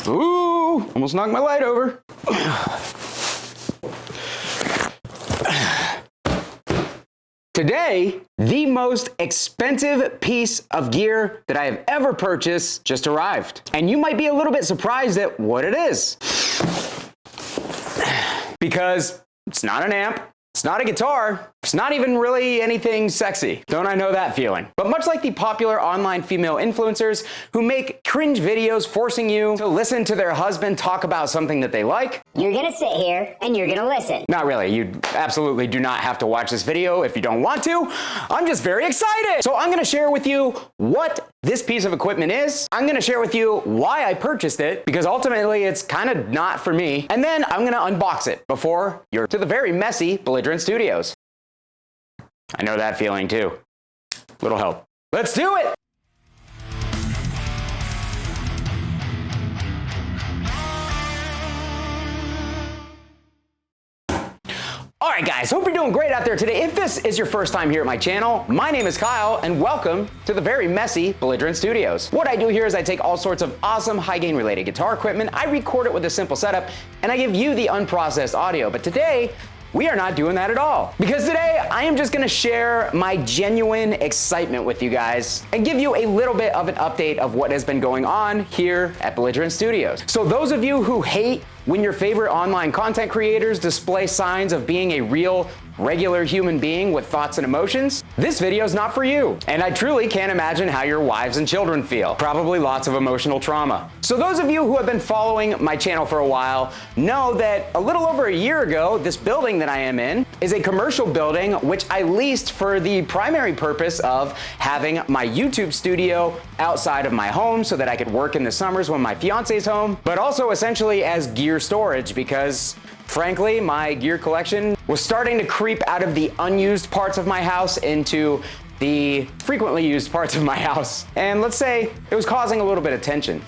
Ooh, almost knocked my light over. Today, the most expensive piece of gear that I have ever purchased just arrived. And you might be a little bit surprised at what it is. Because it's not an amp, it's not a guitar, it's not even really anything sexy. Don't I know that feeling? But much like the popular online female influencers who make cringe videos forcing you to listen to their husband talk about something that they like, you're gonna sit here and you're gonna listen. Not really. You absolutely do not have to watch this video if you don't want to. I'm just very excited. So I'm gonna share with you what this piece of equipment is. I'm gonna share with you why I purchased it, because ultimately it's kind of not for me. And then I'm gonna unbox it before you're to the very messy Belligerent Studios. I know that feeling too. Little help. Let's do it! Alright guys, hope you're doing great out there today. If this is your first time here at my channel, my name is Kyle and welcome to the very messy Belligerent Studios. What I do here is I take all sorts of awesome high gain related guitar equipment, I record it with a simple setup, and I give you the unprocessed audio. But today, we are not doing that at all. Because today, I am just gonna share my genuine excitement with you guys and give you a little bit of an update of what has been going on here at Belligerent Studios. So those of you who hate when your favorite online content creators display signs of being a real, regular human being with thoughts and emotions, this video is not for you. And I truly can't imagine how your wives and children feel. Probably lots of emotional trauma. So those of you who have been following my channel for a while know that a little over a year ago, this building that I am in is a commercial building which I leased for the primary purpose of having my YouTube studio outside of my home so that I could work in the summers when my fiance's home, but also essentially as gear storage because frankly, my gear collection was starting to creep out of the unused parts of my house into the frequently used parts of my house. And let's say it was causing a little bit of tension.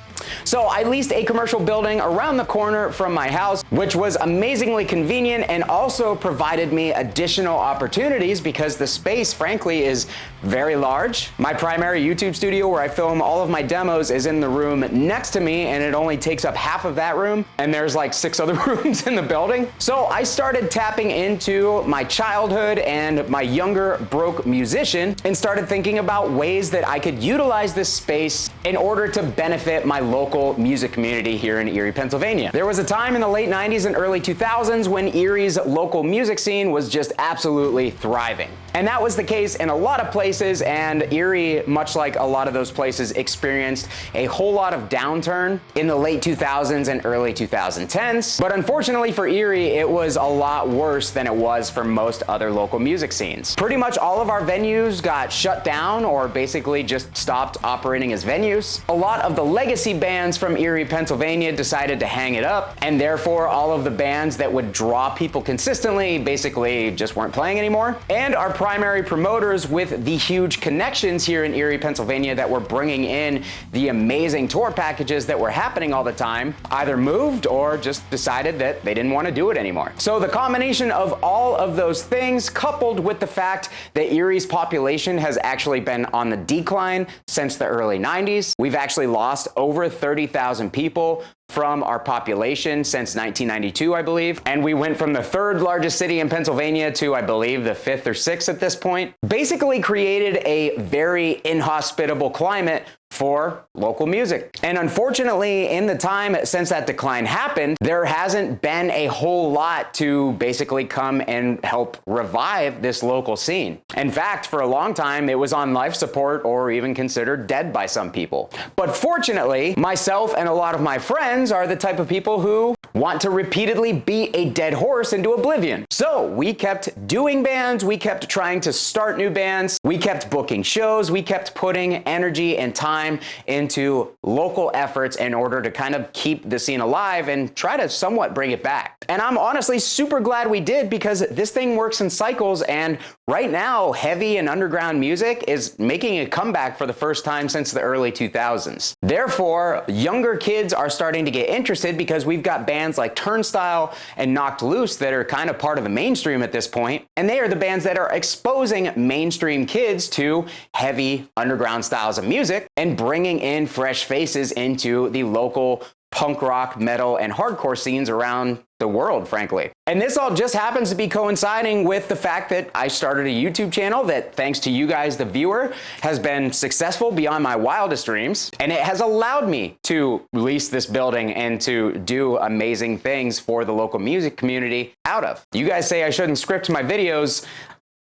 So I leased a commercial building around the corner from my house, which was amazingly convenient and also provided me additional opportunities because the space, frankly, is very large. My primary YouTube studio where I film all of my demos is in the room next to me, and it only takes up half of that room, and there's like 6 other rooms in the building. So I started tapping into my childhood and my younger broke musician and started thinking about ways that I could utilize this space in order to benefit my local music community here in Erie, Pennsylvania. There was a time in the late 90s and early 2000s when Erie's local music scene was just absolutely thriving. And that was the case in a lot of places, and Erie, much like a lot of those places, experienced a whole lot of downturn in the late 2000s and early 2010s. But unfortunately for Erie, it was a lot worse than it was for most other local music scenes. Pretty much all of our venues got shut down or basically just stopped operating as venues. A lot of the legacy bands from Erie, Pennsylvania decided to hang it up, and therefore all of the bands that would draw people consistently basically just weren't playing anymore. And our primary promoters with the huge connections here in Erie, Pennsylvania that were bringing in the amazing tour packages that were happening all the time either moved or just decided that they didn't want to do it anymore. So the combination of all of those things, coupled with the fact that Erie's population has actually been on the decline since the early 90s, we've actually lost over 30,000 people from our population since 1992, I believe. And we went from the 3rd largest city in Pennsylvania to, I believe, the 5th or 6th at this point. Basically created a very inhospitable climate for local music. And unfortunately, in the time since that decline happened, there hasn't been a whole lot to basically come and help revive this local scene. In fact, for a long time, it was on life support or even considered dead by some people. But fortunately, myself and a lot of my friends are the type of people who want to repeatedly beat a dead horse into oblivion. So we kept doing bands, we kept trying to start new bands, we kept booking shows, we kept putting energy and time into local efforts in order to kind of keep the scene alive and try to somewhat bring it back. And I'm honestly super glad we did, because this thing works in cycles, and right now heavy and underground music is making a comeback for the first time since the early 2000s. Therefore, younger kids are starting to get interested because we've got bands like Turnstile and Knocked Loose that are kind of part of the mainstream at this point, and they are the bands that are exposing mainstream kids to heavy underground styles of music and bringing in fresh faces into the local punk rock, metal, and hardcore scenes around the world, frankly. And this all just happens to be coinciding with the fact that I started a YouTube channel that, thanks to you guys, the viewer, has been successful beyond my wildest dreams. And it has allowed me to lease this building and to do amazing things for the local music community out of. You guys say I shouldn't script my videos,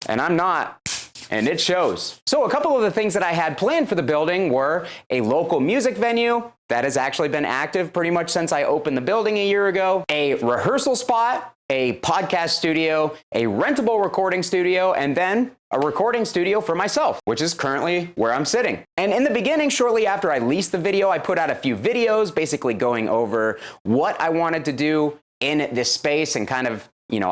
and I'm not. And it shows. So a couple of the things that I had planned for the building were a local music venue that has actually been active pretty much since I opened the building a year ago, a rehearsal spot, a podcast studio, a rentable recording studio, and then a recording studio for myself, which is currently where I'm sitting. And in the beginning, shortly after I leased the video, I put out a few videos basically going over what I wanted to do in this space and kind of,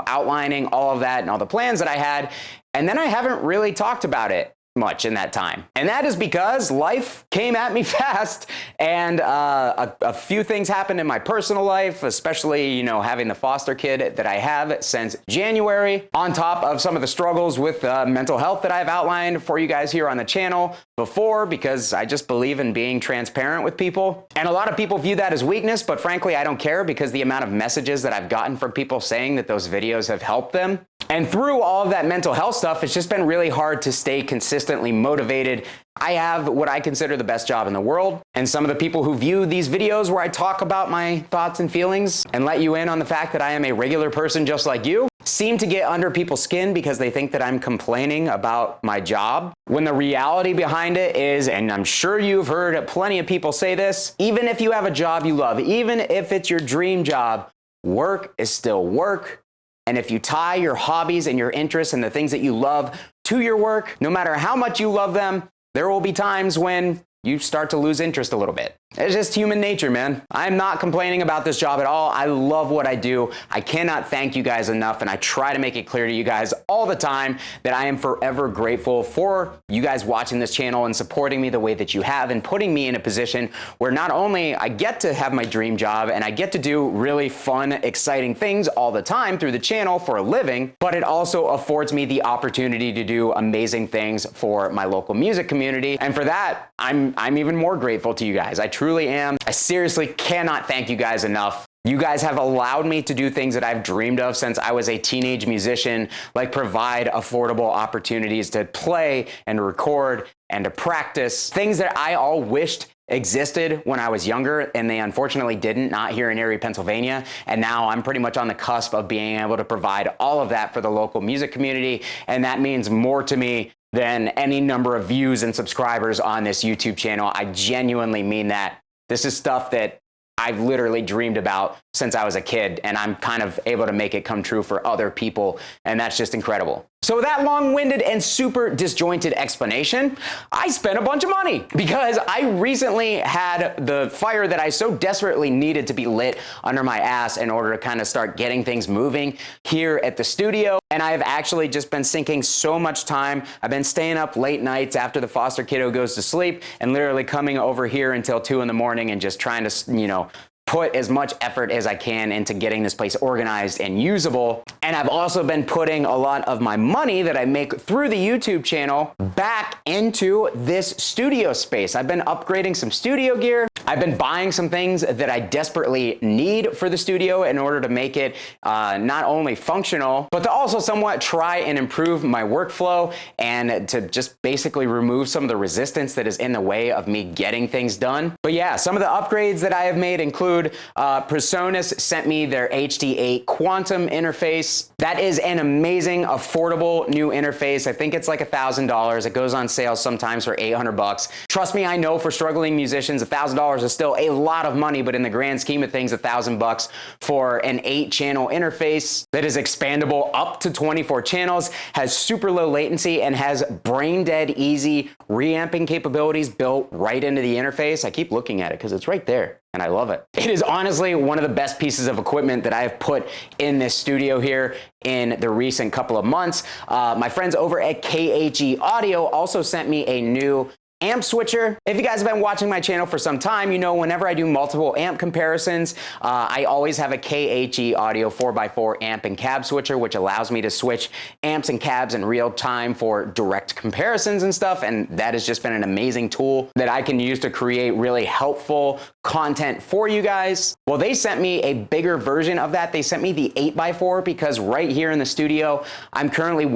outlining all of that and all the plans that I had. And then I haven't really talked about it much in that time. And that is because life came at me fast, and a few things happened in my personal life, especially, having the foster kid that I have since January, on top of some of the struggles with mental health that I've outlined for you guys here on the channel before, because I just believe in being transparent with people. And a lot of people view that as weakness, but frankly, I don't care, because the amount of messages that I've gotten from people saying that those videos have helped them. And through all of that mental health stuff, it's just been really hard to stay consistently motivated. I have what I consider the best job in the world. And some of the people who view these videos where I talk about my thoughts and feelings and let you in on the fact that I am a regular person just like you seem to get under people's skin because they think that I'm complaining about my job. When the reality behind it is, and I'm sure you've heard plenty of people say this, even if you have a job you love, even if it's your dream job, work is still work. And if you tie your hobbies and your interests and the things that you love to your work, no matter how much you love them, there will be times when you start to lose interest a little bit. It's just human nature, man. I'm not complaining about this job at all. I love what I do. I cannot thank you guys enough, and I try to make it clear to you guys all the time that I am forever grateful for you guys watching this channel and supporting me the way that you have, and putting me in a position where not only I get to have my dream job and I get to do really fun, exciting things all the time through the channel for a living, but it also affords me the opportunity to do amazing things for my local music community. And for that, I'm even more grateful to you guys. I truly am. I seriously cannot thank you guys enough. You guys have allowed me to do things that I've dreamed of since I was a teenage musician, like provide affordable opportunities to play and record and to practice, things that I all wished existed when I was younger, and they unfortunately didn't, not here in Erie, Pennsylvania. And now I'm pretty much on the cusp of being able to provide all of that for the local music community, and that means more to me than any number of views and subscribers on this YouTube channel. I genuinely mean that. This is stuff that I've literally dreamed about since I was a kid, and I'm kind of able to make it come true for other people, and that's just incredible. So with that long-winded and super disjointed explanation, I spent a bunch of money because I recently had the fire that I so desperately needed to be lit under my ass in order to kind of start getting things moving here at the studio. And I've actually just been sinking so much time. I've been staying up late nights after the foster kiddo goes to sleep and literally coming over here until 2 in the morning and just trying to, put as much effort as I can into getting this place organized and usable. And I've also been putting a lot of my money that I make through the YouTube channel back into this studio space. I've been upgrading some studio gear. I've been buying some things that I desperately need for the studio in order to make it not only functional, but to also somewhat try and improve my workflow and to just basically remove some of the resistance that is in the way of me getting things done. But yeah, some of the upgrades that I have made include Presonus sent me their HD8 Quantum interface. That is an amazing, affordable new interface. I think it's like $1,000. It goes on sale sometimes for $800. Trust me, I know for struggling musicians, $1,000 is still a lot of money, but in the grand scheme of things, $1,000 for an 8-channel interface that is expandable up to 24 channels, has super low latency, and has brain dead easy reamping capabilities built right into the interface. I keep looking at it because it's right there, and I love it. It is honestly one of the best pieces of equipment that I have put in this studio here in the recent couple of months. My friends over at KHE Audio also sent me a new amp switcher. If you guys have been watching my channel for some time, you know whenever I do multiple amp comparisons, I always have a KHE Audio 4x4 amp and cab switcher, which allows me to switch amps and cabs in real time for direct comparisons and stuff. And that has just been an amazing tool that I can use to create really helpful content for you guys. Well, they sent me a bigger version of that. They sent me the 8x4 because right here in the studio, I'm currently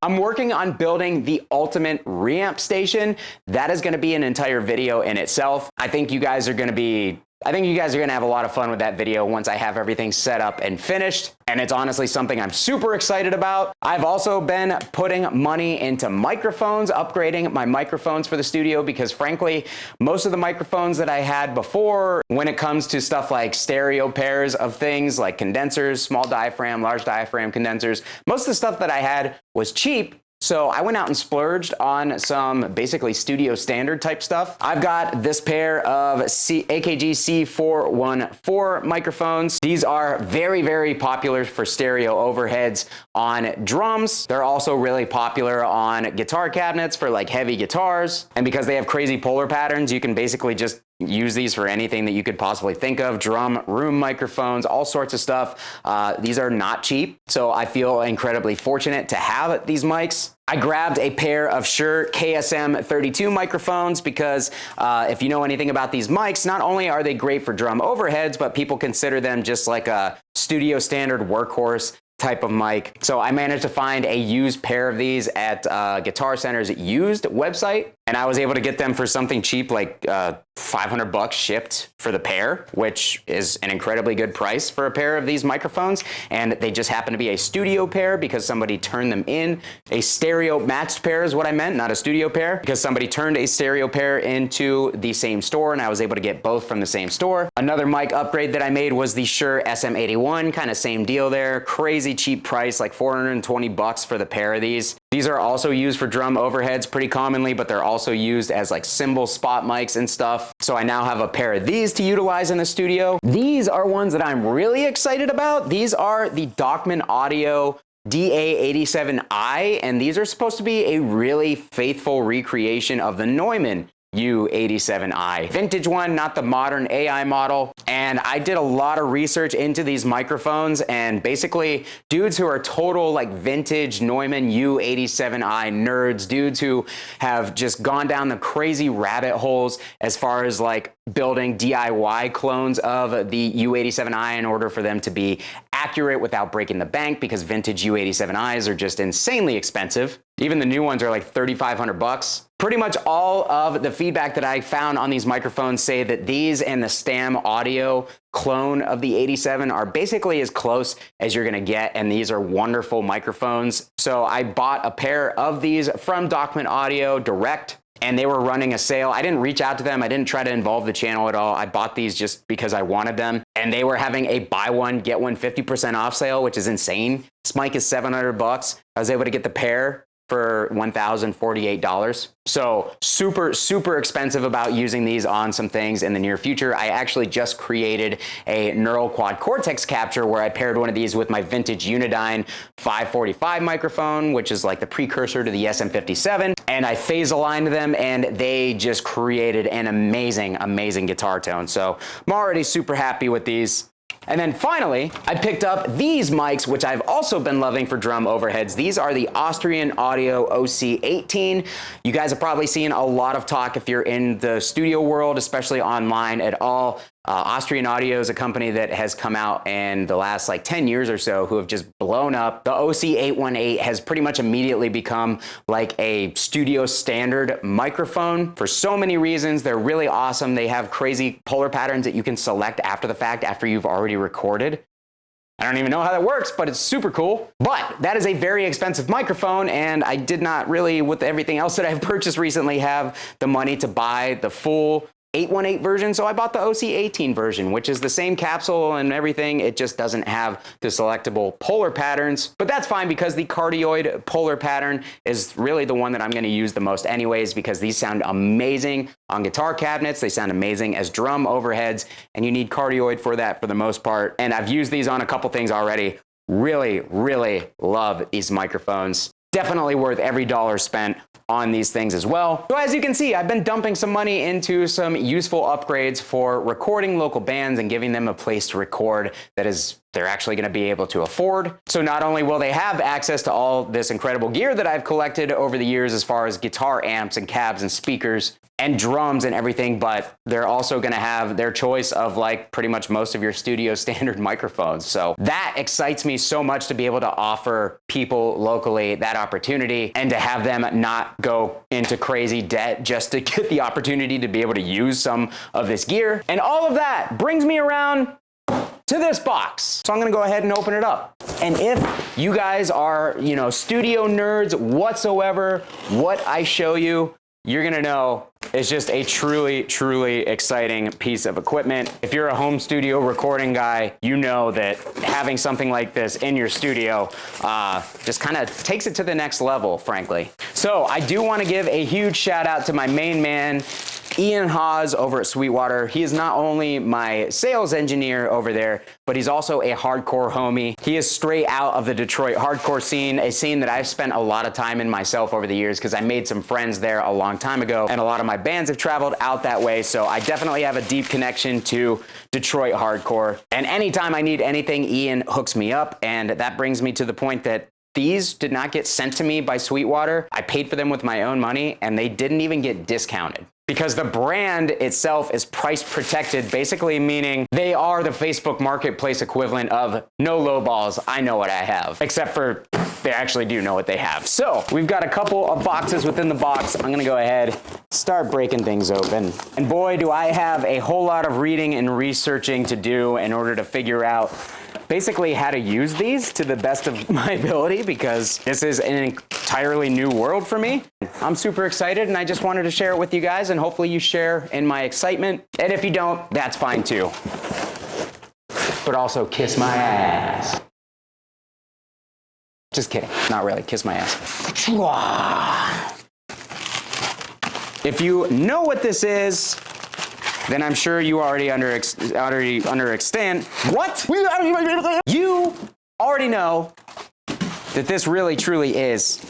I'm working on building the ultimate reamp station. That is going to be an entire video in itself. I think you guys are going to have a lot of fun with that video once I have everything set up and finished. And it's honestly something I'm super excited about. I've also been putting money into microphones, upgrading my microphones for the studio, because frankly, most of the microphones that I had before, when it comes to stuff like stereo pairs of things like condensers, small diaphragm, large diaphragm condensers, most of the stuff that I had was cheap. So I went out and splurged on some basically studio standard type stuff. I've got this pair of AKG C414 microphones. These are very, very popular for stereo overheads on drums. They're also really popular on guitar cabinets for like heavy guitars. And because they have crazy polar patterns, you can basically just use these for anything that you could possibly think of. Drum, room microphones, all sorts of stuff. These are not cheap, so I feel incredibly fortunate to have these mics. I grabbed a pair of Shure KSM 32 microphones because if you know anything about these mics, not only are they great for drum overheads, but people consider them just like a studio standard workhorse type of mic. So I managed to find a used pair of these at Guitar Center's used website, and I was able to get them for something cheap, like $500 shipped for the pair, which is an incredibly good price for a pair of these microphones. And they just happen to be a studio pair because somebody turned them in. A stereo matched pair is what I meant, not a studio pair, because somebody turned a stereo pair into the same store, and I was able to get both from the same store. Another mic upgrade that I made was the Shure SM81, kind of same deal there. Crazy cheap price, like $420 for the pair of these. These are also used for drum overheads pretty commonly, but they're also used as like cymbal spot mics and stuff. So I now have a pair of these to utilize in the studio. These are ones that I'm really excited about. These are the Dockman Audio DA87i, and these are supposed to be a really faithful recreation of the Neumann U87i. Vintage one, not the modern AI model. And I did a lot of research into these microphones, and basically dudes who are total like vintage Neumann U87i nerds, dudes who have just gone down the crazy rabbit holes as far as like building DIY clones of the U87i in order for them to be accurate without breaking the bank, because vintage U87is are just insanely expensive. Even the new ones are like $3,500. Pretty much all of the feedback that I found on these microphones say that these and the Stam Audio clone of the 87 are basically as close as you're gonna get, and these are wonderful microphones. So I bought a pair of these from Dockman Audio direct, and they were running a sale. I didn't reach out to them. I didn't try to involve the channel at all. I bought these just because I wanted them, and they were having a buy one, get one 50% off sale, which is insane. This mic is $700. I was able to get the pair for $1,048. So super, super expensive about using these on some things in the near future. I actually just created a neural quad cortex capture where I paired one of these with my vintage Unidyne 545 microphone, which is like the precursor to the SM57. And I phase aligned them, and they just created an amazing, amazing guitar tone. So I'm already super happy with these. And then finally, I picked up these mics, which I've also been loving for drum overheads. These are the Austrian Audio OC18. You guys have probably seen a lot of talk if you're in the studio world, especially online at all. Austrian Audio is a company that has come out in the last like 10 years or so who have just blown up. The OC818 has pretty much immediately become like a studio standard microphone for so many reasons. They're really awesome. They have crazy polar patterns that you can select after the fact, after you've already recorded. I don't even know how that works, but it's super cool. But that is a very expensive microphone, and I did not really, with everything else that I've purchased recently, have the money to buy the full 818 version, so I bought the OC18 version, which is the same capsule and everything. It just doesn't have the selectable polar patterns, but that's fine because the cardioid polar pattern is really the one that I'm going to use the most anyways, because these sound amazing on guitar cabinets. They sound amazing as drum overheads, and you need cardioid for that for the most part. And I've used these on a couple things already. Really, really love these microphones. definitely worth every dollar spent on these things as well. So as you can see, I've been dumping some money into some useful upgrades for recording local bands and giving them a place to record that is they're actually going to be able to afford. So not only will they have access to all this incredible gear that I've collected over the years as far as guitar amps and cabs and speakers and drums and everything, but they're also going to have their choice of like pretty much most of your studio standard microphones. So that excites me so much to be able to offer people locally that opportunity and to have them not go into crazy debt just to get the opportunity to be able to use some of this gear. And all of that brings me around to this box. So I'm gonna go ahead and open it up. And if you guys are, studio nerds whatsoever, what I show you, you're gonna know it's just a truly, truly exciting piece of equipment. If you're a home studio recording guy, you know that having something like this in your studio just kind of takes it to the next level, frankly. So I do want to give a huge shout out to my main man, Ian Hawes over at Sweetwater. He is not only my sales engineer over there, but he's also a hardcore homie. He is straight out of the Detroit hardcore scene, a scene that I've spent a lot of time in myself over the years because I made some friends there a long time ago, and a lot of my bands have traveled out that way, so I definitely have a deep connection to Detroit hardcore. And anytime I need anything, Ian hooks me up, and that brings me to the point that these did not get sent to me by Sweetwater. I paid for them with my own money, and they didn't even get discounted. Because the brand itself is price protected, basically meaning they are the Facebook marketplace equivalent of no lowballs, I know what I have. Except for they actually do know what they have. So we've got a couple of boxes within the box. I'm gonna go ahead, start breaking things open. And boy, do I have a whole lot of reading and researching to do in order to figure out basically how to use these to the best of my ability, because this is an entirely new world for me. I'm super excited, and I just wanted to share it with you guys, and hopefully you share in my excitement. And if you don't, that's fine too. But also kiss my ass. Just kidding, not really, kiss my ass. If you know what this is, then I'm sure you already understand. What? You already know that this really truly is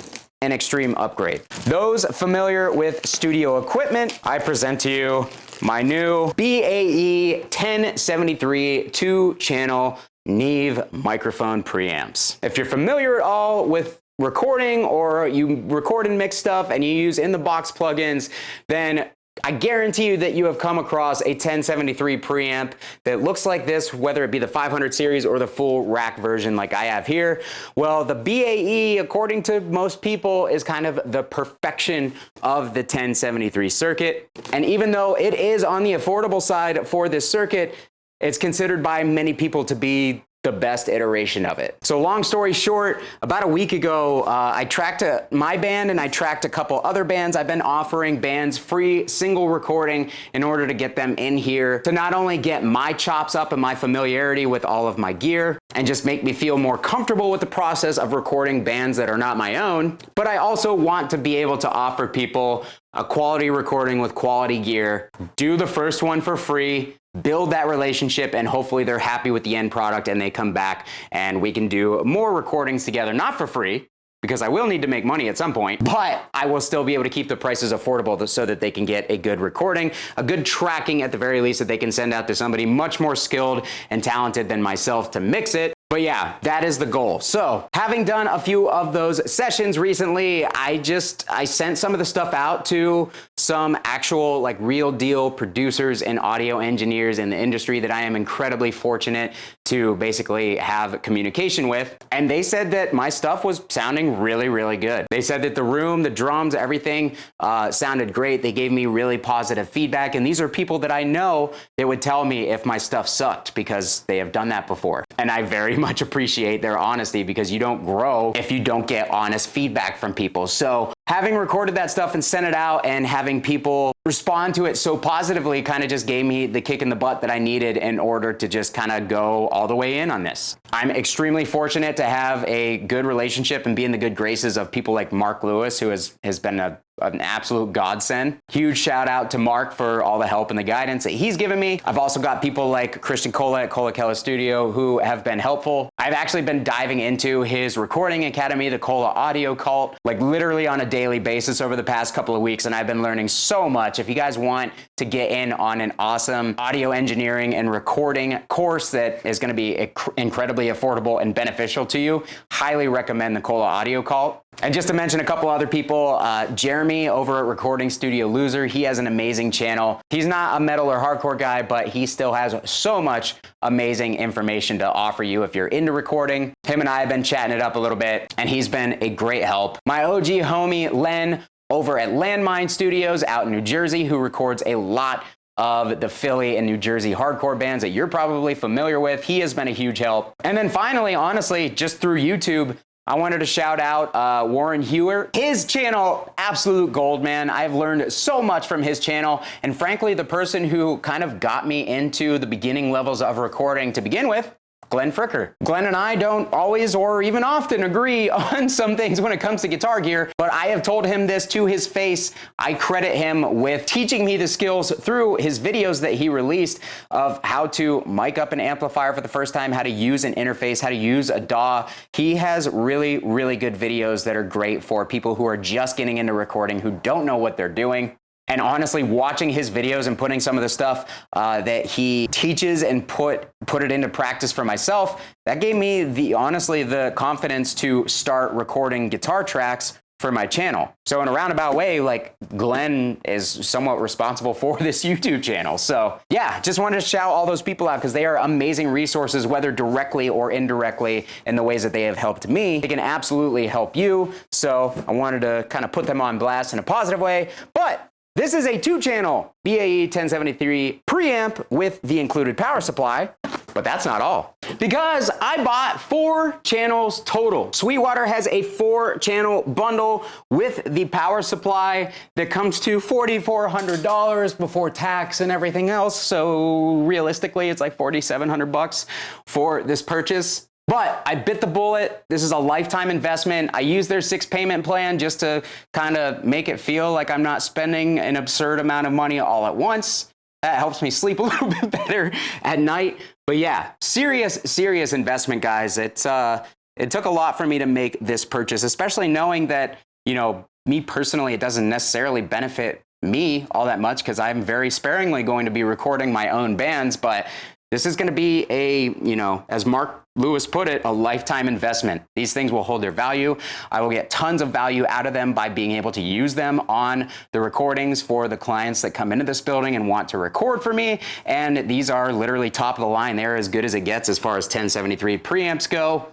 an extreme upgrade. Those familiar with studio equipment, I present to you my new BAE 1073 2-channel Neve microphone preamps. If you're familiar at all with recording, or you record and mix stuff and you use in-the-box plugins, then I guarantee you that you have come across a 1073 preamp that looks like this, whether it be the 500 series or the full rack version like I have here. Well, the BAE, according to most people, is kind of the perfection of the 1073 circuit. And even though it is on the affordable side for this circuit, it's considered by many people to be the best iteration of it. So long story short, about a week ago, I tracked my band and I tracked a couple other bands. I've been offering bands free single recording in order to get them in here to not only get my chops up and my familiarity with all of my gear and just make me feel more comfortable with the process of recording bands that are not my own, but I also want to be able to offer people a quality recording with quality gear, do the first one for free, build that relationship, and hopefully they're happy with the end product and they come back and we can do more recordings together, not for free, because I will need to make money at some point, but I will still be able to keep the prices affordable so that they can get a good recording, a good tracking at the very least that they can send out to somebody much more skilled and talented than myself to mix it. But yeah, that is the goal. So having done a few of those sessions recently, I sent some of the stuff out to some actual like real deal producers and audio engineers in the industry that I am incredibly fortunate to basically have communication with. And they said that my stuff was sounding really, really good. They said that the room, the drums, everything sounded great. They gave me really positive feedback. And these are people that I know that would tell me if my stuff sucked because they have done that before. And I very much appreciate their honesty, because you don't grow if you don't get honest feedback from people. So having recorded that stuff and sent it out and having people respond to it so positively kind of just gave me the kick in the butt that I needed in order to just kind of go all the way in on this. I'm extremely fortunate to have a good relationship and be in the good graces of people like Mark Lewis, who has been a an absolute godsend. Huge shout out to Mark for all the help and the guidance that he's given me. I've also got people like Christian Cola at Cola Kella Studio who have been helpful. I've actually been diving into his recording academy, the Cola Audio Cult, like literally on a daily basis over the past couple of weeks, and I've been learning so much. If you guys want to get in on an awesome audio engineering and recording course that is going to be incredibly affordable and beneficial to you, highly recommend the Cola Audio Cult. And just to mention a couple other people, Jeremy over at Recording Studio Loser, he has an amazing channel. He's not a metal or hardcore guy, but he still has so much amazing information to offer you if you're into recording. Him and I have been chatting it up a little bit, and he's been a great help. My OG homie, Len, over at Landmine Studios out in New Jersey, who records a lot of the Philly and New Jersey hardcore bands that you're probably familiar with. He has been a huge help. And then finally, honestly, just through YouTube, I wanted to shout out Warren Hewer. His channel, absolute gold, man. I've learned so much from his channel. And frankly, the person who kind of got me into the beginning levels of recording to begin with, Glenn Fricker. Glenn and I don't always or even often agree on some things when it comes to guitar gear, but I have told him this to his face. I credit him with teaching me the skills through his videos that he released of how to mic up an amplifier for the first time, how to use an interface, how to use a DAW. He has really, really good videos that are great for people who are just getting into recording, who don't know what they're doing. And honestly, watching his videos and putting some of the stuff that he teaches and put it into practice for myself, that gave me the confidence to start recording guitar tracks for my channel. So in a roundabout way, like, Glenn is somewhat responsible for this YouTube channel. So yeah, just wanted to shout all those people out because they are amazing resources, whether directly or indirectly in the ways that they have helped me. They can absolutely help you. So I wanted to kind of put them on blast in a positive way. But this is a 2-channel BAE 1073 preamp with the included power supply, but that's not all. Because I bought 4 channels total. Sweetwater has a 4-channel bundle with the power supply that comes to $4,400 before tax and everything else. So realistically, it's like $4,700 for this purchase. But I bit the bullet. This is a lifetime investment. I use their 6-payment plan just to kind of make it feel like I'm not spending an absurd amount of money all at once. That helps me sleep a little bit better at night. But yeah, serious investment, guys. It took a lot for me to make this purchase, especially knowing that, you know, me personally, it doesn't necessarily benefit me all that much because I'm very sparingly going to be recording my own bands. But this is going to be a, you know, as Mark Lewis put it, a lifetime investment. These things will hold their value. I will get tons of value out of them by being able to use them on the recordings for the clients that come into this building and want to record for me. And these are literally top of the line. They're as good as it gets as far as 1073 preamps go.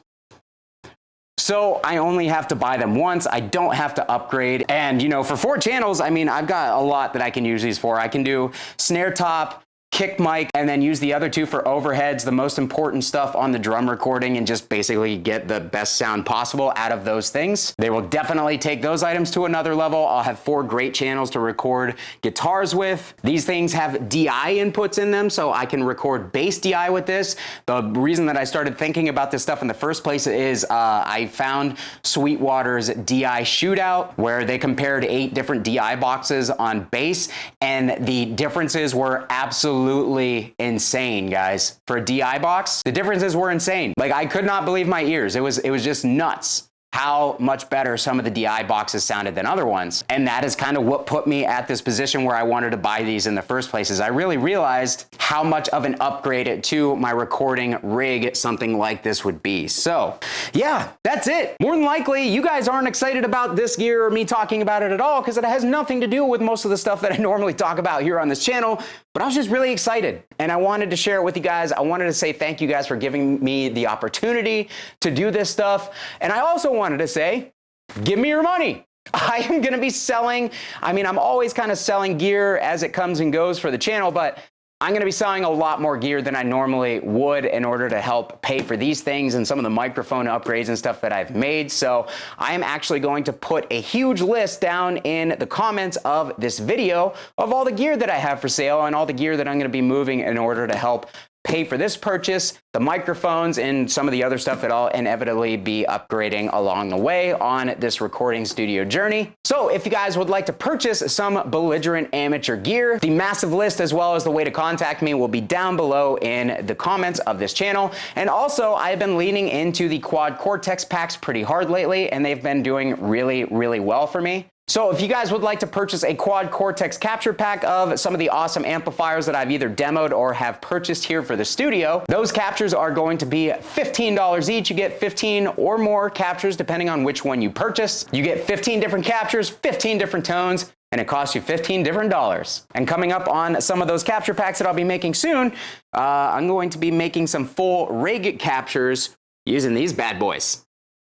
So I only have to buy them once. I don't have to upgrade. And, you know, for 4 channels, I mean, I've got a lot that I can use these for. I can do snare top, kick mic, and then use the other 2 for overheads, the most important stuff on the drum recording, and just basically get the best sound possible out of those things. They will definitely take those items to another level. I'll have 4 great channels to record guitars with. These things have DI inputs in them, so I can record bass DI with this. The reason that I started thinking about this stuff in the first place is I found Sweetwater's DI shootout, where they compared 8 different DI boxes on bass, and the differences were absolutely insane, guys. For a DI box, the differences were insane. Like, I could not believe my ears. It was just nuts how much better some of the DI boxes sounded than other ones. And that is kind of what put me at this position where I wanted to buy these in the first place, is I really realized how much of an upgrade to my recording rig something like this would be. So yeah, that's it. More than likely, you guys aren't excited about this gear or me talking about it at all, because it has nothing to do with most of the stuff that I normally talk about here on this channel. But I was just really excited, and I wanted to share it with you guys. I wanted to say thank you guys for giving me the opportunity to do this stuff. And I also wanted to say, give me your money. I am going to be selling. I mean, I'm always kind of selling gear as it comes and goes for the channel, but I'm going to be selling a lot more gear than I normally would in order to help pay for these things and some of the microphone upgrades and stuff that I've made. So I am actually going to put a huge list down in the comments of this video of all the gear that I have for sale and all the gear that I'm going to be moving in order to help pay for this purchase, the microphones, and some of the other stuff that I'll inevitably be upgrading along the way on this recording studio journey. So if you guys would like to purchase some Belligerent amateur gear, the massive list as well as the way to contact me will be down below in the comments of this channel. And also, I've been leaning into the Quad Cortex packs pretty hard lately, and they've been doing really, really well for me. So if you guys would like to purchase a Quad Cortex capture pack of some of the awesome amplifiers that I've either demoed or have purchased here for the studio, those captures are going to be $15 each. You get 15 or more captures depending on which one you purchase. You get 15 different captures, 15 different tones, and it costs you $15 different dollars. And coming up on some of those capture packs that I'll be making soon, I'm going to be making some full rig captures using these bad boys.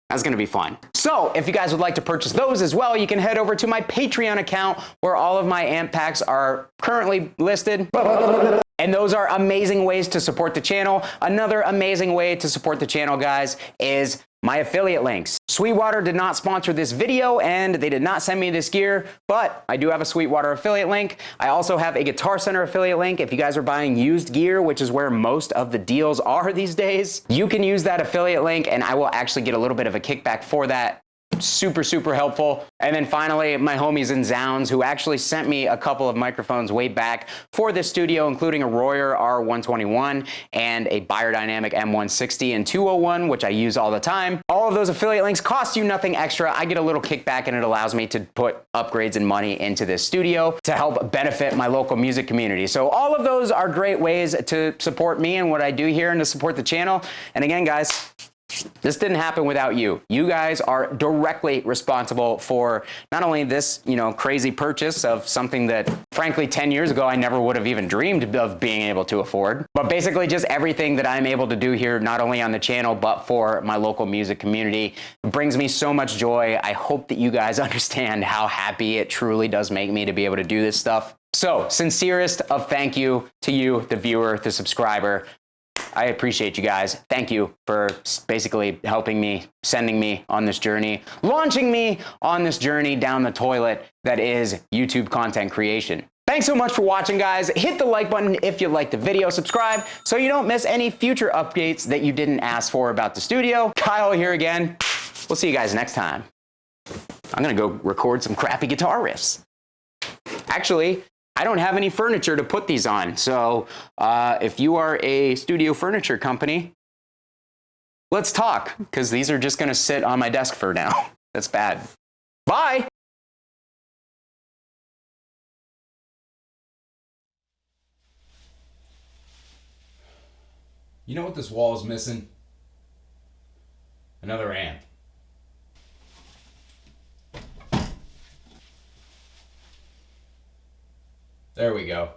That's gonna be fun. So if you guys would like to purchase those as well, you can head over to my Patreon account where all of my amp packs are currently listed. And those are amazing ways to support the channel. Another amazing way to support the channel, guys, is my affiliate links. Sweetwater did not sponsor this video and they did not send me this gear, but I do have a Sweetwater affiliate link. I also have a Guitar Center affiliate link. If you guys are buying used gear, which is where most of the deals are these days, you can use that affiliate link and I will actually get a little bit of a kickback for that. Super, super helpful. And then finally, my homies in Zounds, who actually sent me a couple of microphones way back for this studio, including a Royer R121 and a Beyerdynamic M160 and 201, which I use all the time. All of those affiliate links cost you nothing extra. I get a little kickback and it allows me to put upgrades and money into this studio to help benefit my local music community. So all of those are great ways to support me and what I do here and to support the channel. And again, guys, this didn't happen without you. You guys are directly responsible for not only this, crazy purchase of something that, frankly, 10 years ago, I never would have even dreamed of being able to afford, but basically just everything that I'm able to do here, not only on the channel, but for my local music community. It brings me so much joy. I hope that you guys understand how happy it truly does make me to be able to do this stuff. So, sincerest of thank you to you, the viewer, the subscriber. I appreciate you guys. Thank you for basically helping me, sending me on this journey, launching me on this journey down the toilet that is YouTube content creation. Thanks so much for watching, guys. Hit the like button if you liked the video. Subscribe so you don't miss any future updates that you didn't ask for about the studio. Kyle here again. We'll see you guys next time. I'm gonna go record some crappy guitar riffs. Actually, I don't have any furniture to put these on, so if you are a studio furniture company, let's talk, because these are just going to sit on my desk for now. That's bad. Bye! You know what this wall is missing? Another amp. There we go.